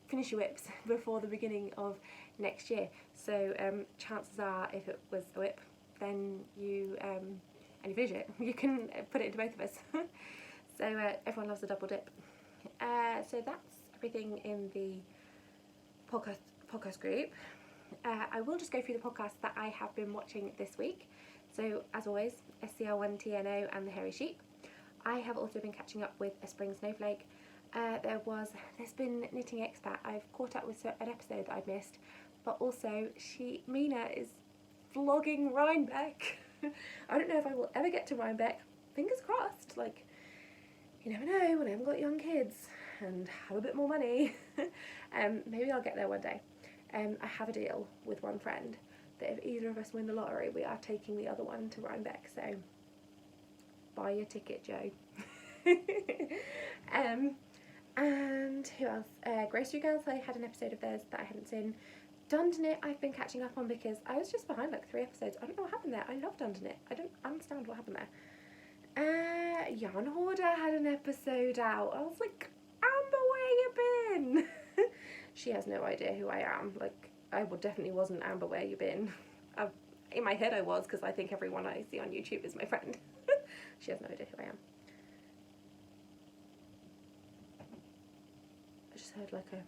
finish your whips before the beginning of next year. So chances are, if it was a whip, then you and you finish it, you can put it into both of us. So everyone loves a double dip. So that's everything in the podcast group. I will just go through the podcasts that I have been watching this week. So as always, Scr1tno and the Hairy Sheep. I have also been catching up with a Spring Snowflake. There's been Knitting Expat. I've caught up with an episode that I've missed, but also Mina is vlogging Rhinebeck. I don't know if I will ever get to Rhinebeck. Fingers crossed. Like, you never know when I haven't got young kids and have a bit more money. Maybe I'll get there one day. I have a deal with one friend that if either of us win the lottery, we are taking the other one to Rhinebeck. So buy your ticket, Joe. And who else? Grocery Girls. I had an episode of theirs that I hadn't seen. Dundonit I've been catching up on because I was just behind like 3 episodes. I don't know what happened there. I love Dundonit. I don't understand what happened there. Yarn Hoarder had an episode out. I was like, Amber, where you been? She has no idea who I am. Like, I definitely wasn't Amber, where you been? In my head I was, because I think everyone I see on YouTube is my friend. She has no idea who I am. I just heard like a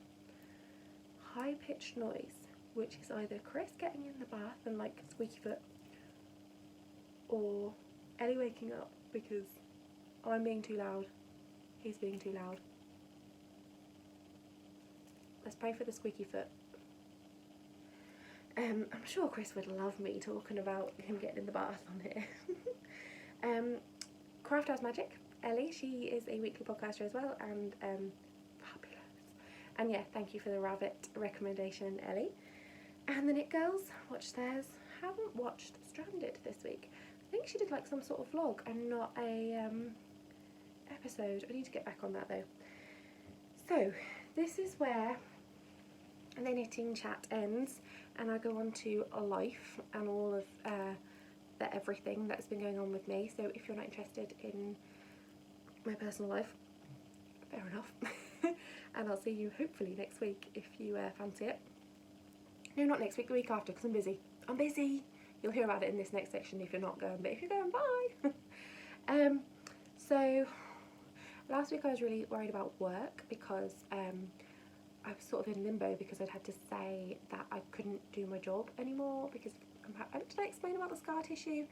high-pitched noise, which is either Chris getting in the bath and like squeaky foot, or Ellie waking up because I'm being too loud, he's being too loud. Let's pray for the squeaky foot. I'm sure Chris would love me talking about him getting in the bath on here. Craft House Magic, Ellie, she is a weekly podcaster as well, and fabulous. And yeah, thank you for the rabbit recommendation, Ellie. And the Knit Girls, watched theirs. Haven't watched Stranded this week. I think she did like some sort of vlog and not a episode. I need to get back on that though. So this is where the knitting chat ends, and I go on to a life and all of the everything that's been going on with me. So if you're not interested in my personal life, fair enough. And I'll see you hopefully next week if you fancy it. No, not next week, the week after, because I'm busy. You'll hear about it in this next section if you're not going, but if you're going, bye. So last week I was really worried about work because I was sort of in limbo because I'd had to say that I couldn't do my job anymore because did I explain about the scar tissue?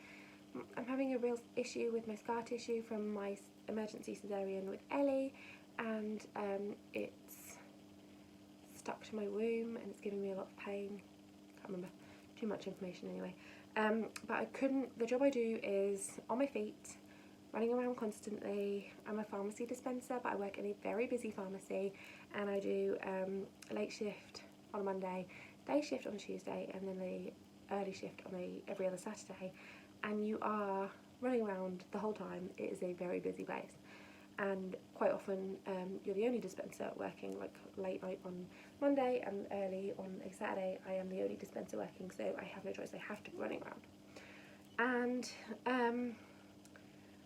I'm having a real issue with my scar tissue from my emergency cesarean with Ellie, and it's stuck to my womb and it's giving me a lot of pain. Can't remember, too much information anyway. But I couldn't, the job I do is on my feet, running around constantly. I'm a pharmacy dispenser, but I work in a very busy pharmacy, and I do a late shift on a Monday, day shift on a Tuesday, and then the early shift on every other Saturday, and you are running around the whole time. It is a very busy place, and quite often you're the only dispenser working, like late night on Monday and early on a Saturday. I am the only dispenser working, so I have no choice. I have to be running around, and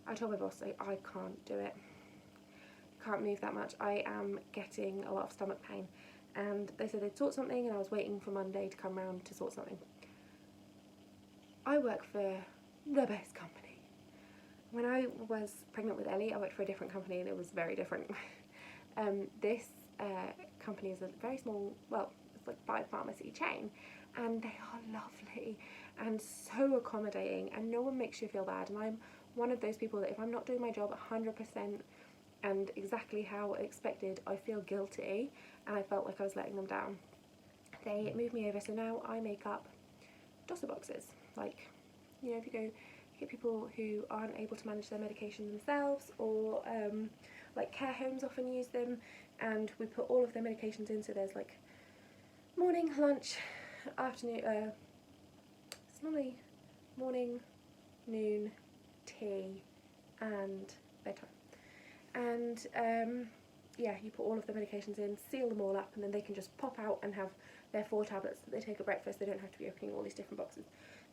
I told my boss I can't do it, can't move that much. I am getting a lot of stomach pain, and they said they'd sort something, and I was waiting for Monday to come round to sort something. I work for the best company. When I was pregnant with Ellie, I worked for a different company, and it was very different. This company is a very small, well, it's like 5 pharmacy chain, and they are lovely and so accommodating, and no one makes you feel bad. And I'm one of those people that if I'm not doing my job 100% and exactly how expected, I feel guilty, and I felt like I was letting them down. They moved me over, so now I make up doser boxes. Like, you know, if you get people who aren't able to manage their medication themselves, or like care homes often use them, and we put all of their medications in, so there's like morning, lunch, afternoon, normally morning, noon, tea and bedtime. And yeah, you put all of the medications in, seal them all up, and then they can just pop out and have their 4 tablets that they take at breakfast. They don't have to be opening all these different boxes.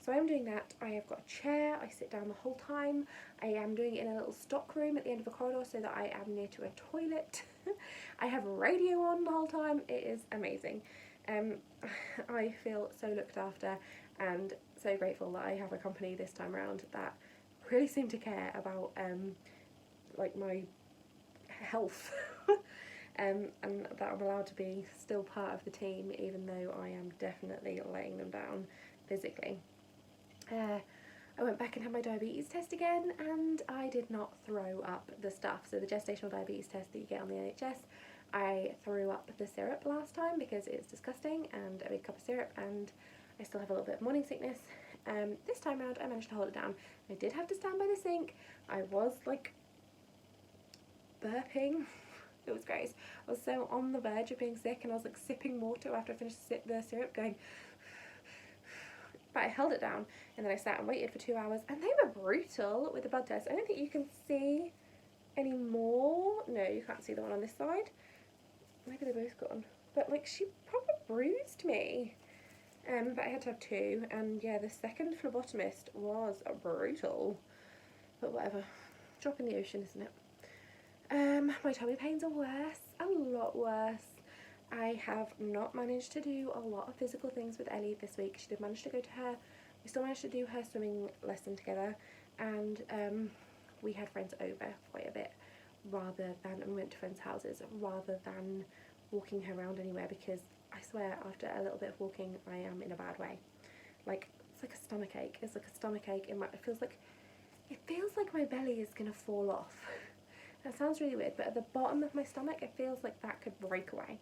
So I'm doing that. I have got a chair, I sit down the whole time. I am doing it in a little stock room at the end of a corridor so that I am near to a toilet. I have a radio on the whole time. It is amazing. I feel so looked after and so grateful that I have a company this time around that really seem to care about like my health. And that I'm allowed to be still part of the team even though I am definitely laying them down physically. I went back and had my diabetes test again, and I did not throw up the stuff. So the gestational diabetes test that you get on the NHS, I threw up the syrup last time because it's disgusting, and a big cup of syrup, and I still have a little bit of morning sickness. This time around I managed to hold it down. I did have to stand by the sink. I was like burping. It was great. I was so on the verge of being sick, and I was like sipping water after I finished the syrup, going but I held it down, and then I sat and waited for 2 hours, and they were brutal with the blood test. I don't think you can see any more. No, you can't see the one on this side. Maybe they're both gone. But like, she probably bruised me. But I had to have 2, and yeah, the second phlebotomist was brutal. But whatever. Drop in the ocean, isn't it? My tummy pains are worse, a lot worse. I have not managed to do a lot of physical things with Ellie this week. She did manage to go to we still managed to do her swimming lesson together, and we had friends over quite a bit and we went to friends' houses rather than walking her around anywhere, because I swear after a little bit of walking I am in a bad way. Like, it's like a stomach ache. It's like a stomach ache in it feels like my belly is gonna fall off. That sounds really weird, but at the bottom of my stomach it feels like that could break away.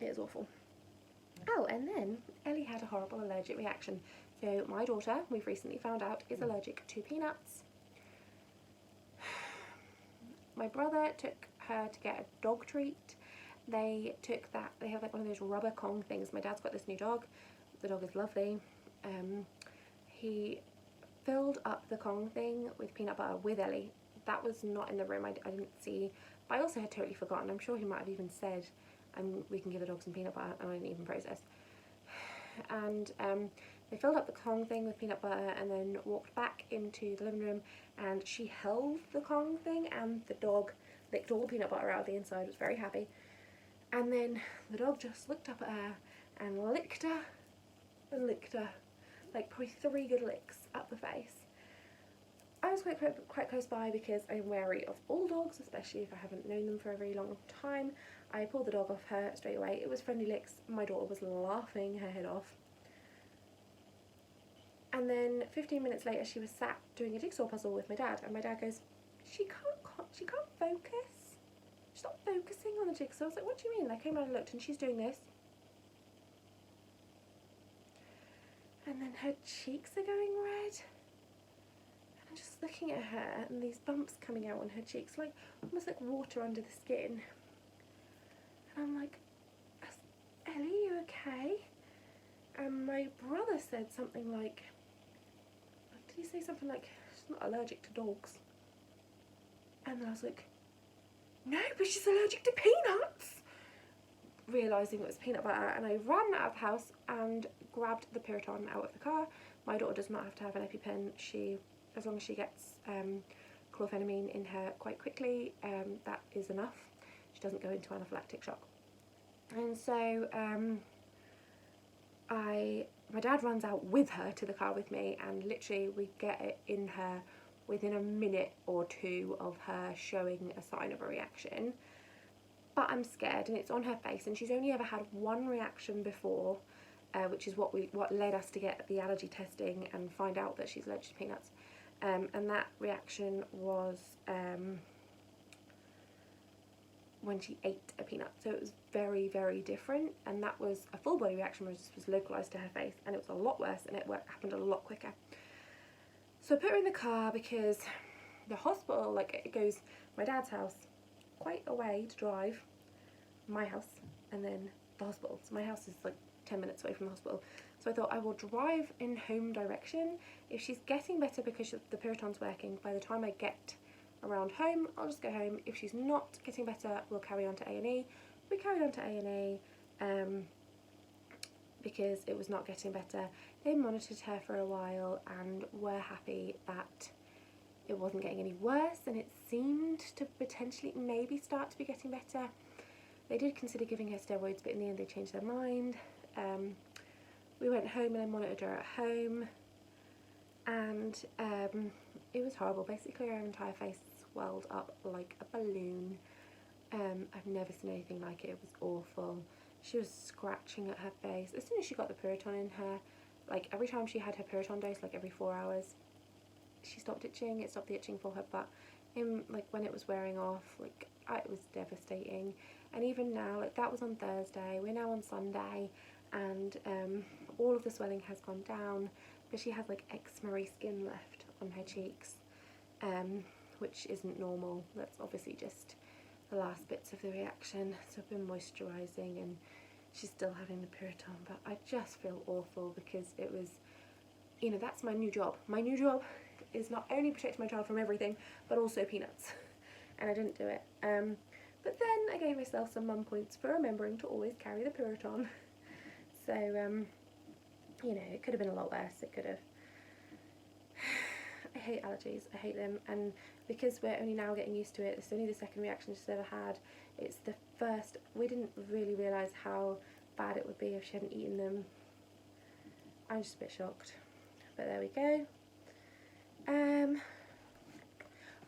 It is awful. Oh, and then Ellie had a horrible allergic reaction. So my daughter, we've recently found out, is allergic to peanuts. My brother took her to get a dog treat. They have like one of those rubber Kong things. My dad's got this new dog. The dog is lovely. He filled up the Kong thing with peanut butter with Ellie. That was not in the room. I didn't see, but I also had totally forgotten. I'm sure he might have even said, we can give the dog some peanut butter, and I didn't even process. And they filled up the Kong thing with peanut butter and then walked back into the living room, and she held the Kong thing, and the dog licked all the peanut butter out of the inside, was very happy. And then the dog just looked up at her and licked her, like probably 3 good licks up the face. I was quite close by because I'm wary of all dogs, especially if I haven't known them for a very long time. I pulled the dog off her straight away. It was friendly licks. My daughter was laughing her head off. And then 15 minutes later she was sat doing a jigsaw puzzle with my dad, and my dad goes, she can't focus. She's not focusing on the jigsaw. I was like, what do you mean? I came out and looked, and she's doing this. And then her cheeks are going red. And I'm just looking at her, and these bumps coming out on her cheeks, like almost like water under the skin. And I'm like, Ellie, you okay? And my brother said something like, did he say something like, she's not allergic to dogs? And then I was like, no, but she's allergic to peanuts! Realising it was peanut butter, and I ran out of the house and grabbed the Piriton out of the car. My daughter does not have to have an EpiPen. As long as she gets chlorphenamine in her quite quickly, that is enough. She doesn't go into anaphylactic shock. And so my dad runs out with her to the car with me, and literally we get it in her within a minute or 2 of her showing a sign of a reaction. But I'm scared, and it's on her face, and she's only ever had one reaction before, which is what led us to get the allergy testing and find out that she's allergic to peanuts. And that reaction was when she ate a peanut. So it was very, very different, and that was a full body reaction, which was localised to her face, and it was a lot worse, and it happened a lot quicker. So I put her in the car because the hospital, like, it goes my dad's house, quite a way to drive, my house, and then the hospital. So my house is like 10 minutes away from the hospital. So So I thought I will drive in home direction. If she's getting better because the Puriton's working, by the time I get around home, I'll just go home. If she's not getting better, we'll carry on to A&E. We carried on to A&E because it was not getting better. They monitored her for a while and were happy that it wasn't getting any worse, and it seemed to potentially maybe start to be getting better. They did consider giving her steroids, but in the end they changed their mind. We went home and I monitored her at home, and it was horrible. Basically her entire face swelled up like a balloon. I've never seen anything like it. It was awful. She was scratching at her face. As soon as she got the Puriton in her, like every time she had her Puriton dose, like every 4 hours, she stopped itching. It stopped the itching for her, but like when it was wearing off, like it was devastating. And even now, like that was on Thursday, we're now on Sunday, and all of the swelling has gone down, but she has like eczema-y skin left on her cheeks, which isn't normal. That's obviously just the last bits of the reaction. So I've been moisturising, and she's still having the Puriton, but I just feel awful because it was, you know, that's my new job. My new job is not only protect my child from everything, but also peanuts, and I didn't do it. But then I gave myself some mum points for remembering to always carry the Puriton. So, you know, it could have been a lot worse. It could have. I hate allergies. I hate them, and because we're only now getting used to it, it's only the second reaction she's ever had. It's the first. We didn't really realise how bad it would be if she hadn't eaten them. I'm just a bit shocked, but there we go.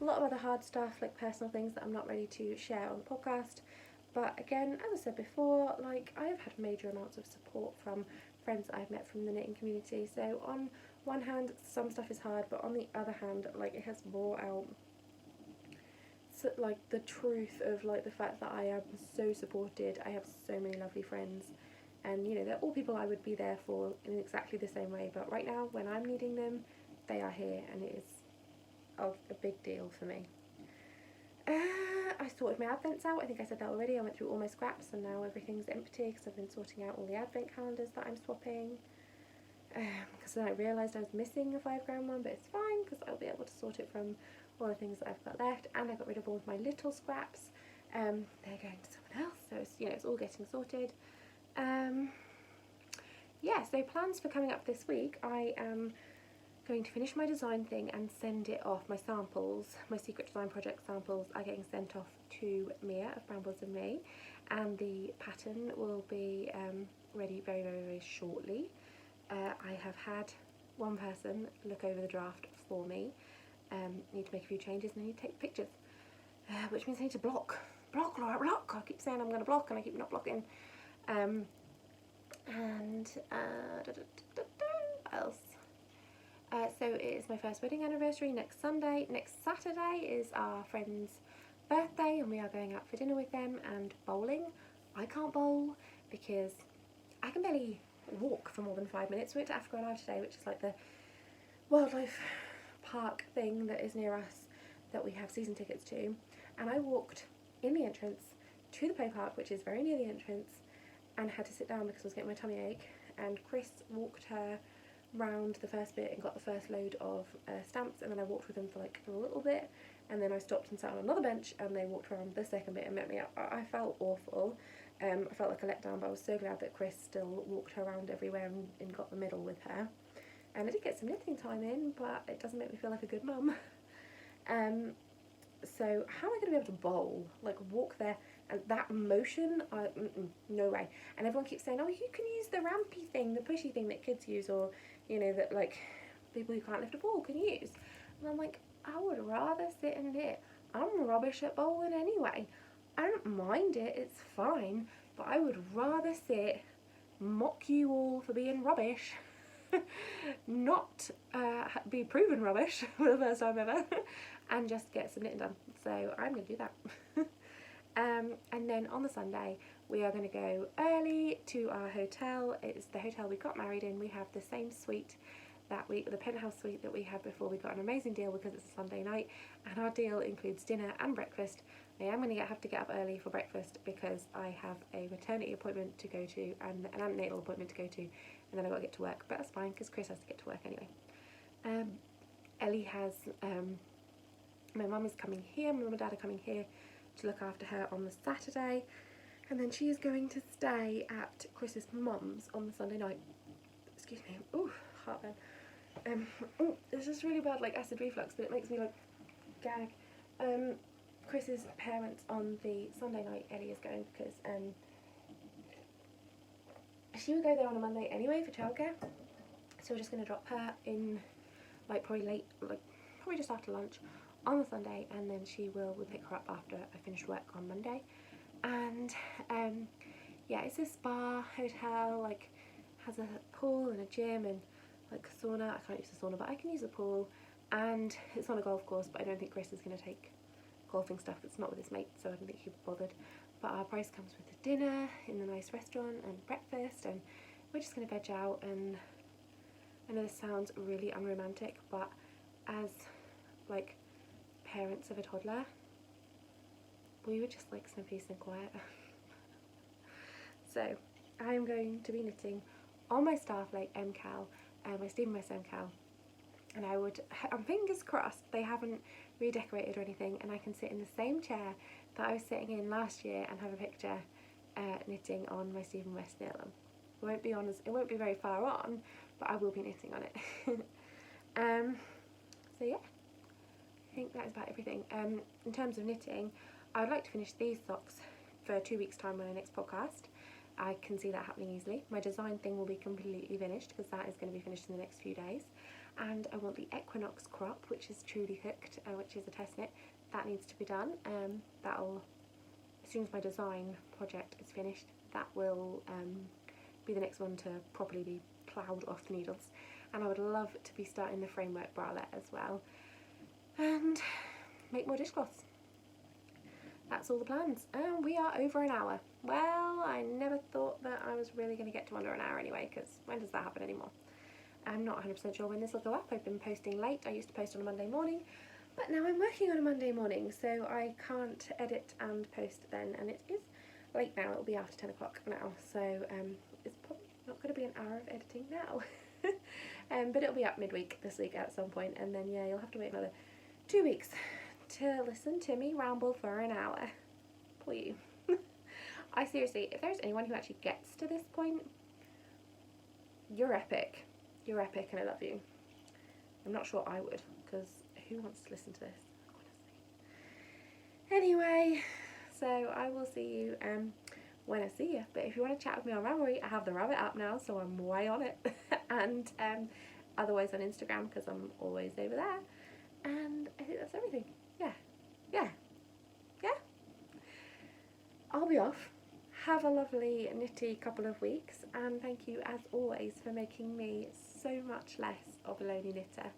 A lot of other hard stuff, like personal things that I'm not ready to share on the podcast. But again, as I said before, like I've had major amounts of support from friends that I've met from the knitting community. So on one hand, some stuff is hard, but on the other hand, like it has brought out like the truth of like the fact that I am so supported. I have so many lovely friends, and you know, they're all people I would be there for in exactly the same way. But right now, when I'm needing them, they are here, and it is a big deal for me. I sorted my advents out. I think I said that already. I went through all my scraps, and now everything's empty because I've been sorting out all the advent calendars that I'm swapping. Because then I realised I was missing a 5 gram one, but it's fine because I'll be able to sort it from all the things that I've got left. And I got rid of all of my little scraps. They're going to someone else, so it's, you know, it's all getting sorted. Yeah, so plans for coming up this week. I am going to finish my design thing and send it off. My samples, my secret design project samples, are getting sent off to Mia of Brambles Me, and the pattern will be ready very, very, very shortly. I have had one person look over the draft for me. Need to make a few changes, and I need to take pictures, which means I need to block, Laura, block. I keep saying I'm going to block, and I keep not blocking. What else? So it is my first wedding anniversary next Sunday. Next Saturday is our friend's birthday, and we are going out for dinner with them and bowling. I can't bowl because I can barely walk for more than 5 minutes. We went to Africa Alive today, which is like the wildlife park thing that is near us that we have season tickets to, and I walked in the entrance to the play park, which is very near the entrance, and had to sit down because I was getting my tummy ache, and Chris walked her round the first bit and got the first load of stamps, and then I walked with them for like a little bit, and then I stopped and sat on another bench, and they walked around the second bit and met me up. I felt awful. I felt like a letdown, but I was so glad that Chris still walked her around everywhere and got the middle with her. And I did get some knitting time in, but it doesn't make me feel like a good mum. So how am I going to be able to bowl? Like walk there, and that motion? No way. And everyone keeps saying, oh, you can use the rampy thing, the pushy thing that kids use, or, you know, that like people who can't lift a ball can use. And I'm like, I would rather sit and knit. I'm rubbish at bowling anyway. I don't mind it, it's fine, but I would rather sit, mock you all for being rubbish, not be proven rubbish for the first time ever, and just get some knitting done. So I'm going to do that. And then on the Sunday we are going to go early to our hotel. It's the hotel we got married in. We have the same suite that week, the penthouse suite that we had before. We got an amazing deal because it's a Sunday night, and our deal includes dinner and breakfast. I am going to have to get up early for breakfast because I have a maternity appointment to go to and an antenatal appointment to go to, and then I've got to get to work, but that's fine because Chris has to get to work anyway. Ellie has, my mum is coming here, my mum and dad are coming here to look after her on the Saturday, and then she is going to stay at Chris's mum's on the Sunday night. Excuse me. Ooh, heartburn. It's just really bad, like acid reflux, but it makes me like gag. Chris's parents on the Sunday night, Ellie is going because she would go there on a Monday anyway for childcare, so we're just going to drop her in like probably just after lunch on the Sunday, and then we'll pick her up after I finish work on Monday. And yeah, it's a spa hotel, like has a pool and a gym and like a sauna. I can't use the sauna, but I can use the pool, and it's on a golf course, but I don't think Chris is going to take golfing stuff that's not with his mates, so I don't think he'd be bothered. But our price comes with a dinner in the nice restaurant and breakfast, and we're just going to veg out. And I know this sounds really unromantic, but as like parents of a toddler, we would just like some peace and quiet. So I am going to be knitting on my staff like MCal, my Stephen West MCal, and I'm fingers crossed they haven't redecorated or anything, and I can sit in the same chair that I was sitting in last year and have a picture knitting on my Stephen West Knitalong. It won't be very far on, but I will be knitting on it. So yeah, I think that is about everything. In terms of knitting, I would like to finish these socks for 2 weeks time on our next podcast. I can see that happening easily. My design thing will be completely finished because that is going to be finished in the next few days. And I want the Equinox crop, which is truly hooked, which is a test knit. That needs to be done. As soon as my design project is finished, that will be the next one to properly be ploughed off the needles. And I would love to be starting the framework bralette as well, and make more dishcloths. That's all the plans. And we are over an hour. Well, I never thought that I was really going to get to under an hour anyway, because when does that happen anymore? I'm not 100% sure when this will go up. I've been posting late. I used to post on a Monday morning, but now I'm working on a Monday morning, so I can't edit and post then, and it is late now. It'll be after 10 o'clock now, so it's probably not going to be an hour of editing now. But it'll be up midweek this week at some point, and then yeah, you'll have to wait another 2 weeks to listen to me ramble for an hour. Poor you. I seriously, if there's anyone who actually gets to this point, you're epic. You're epic, and I love you. I'm not sure I would, because who wants to listen to this, honestly? Anyway, so I will see you when I see you. But if you want to chat with me on Ravelry, I have the Rabbit app now, so I'm way on it. And otherwise on Instagram, because I'm always over there. And I think that's everything. Yeah. I'll be off. Have a lovely knitty couple of weeks, and thank you as always for making me so much less of a lonely knitter.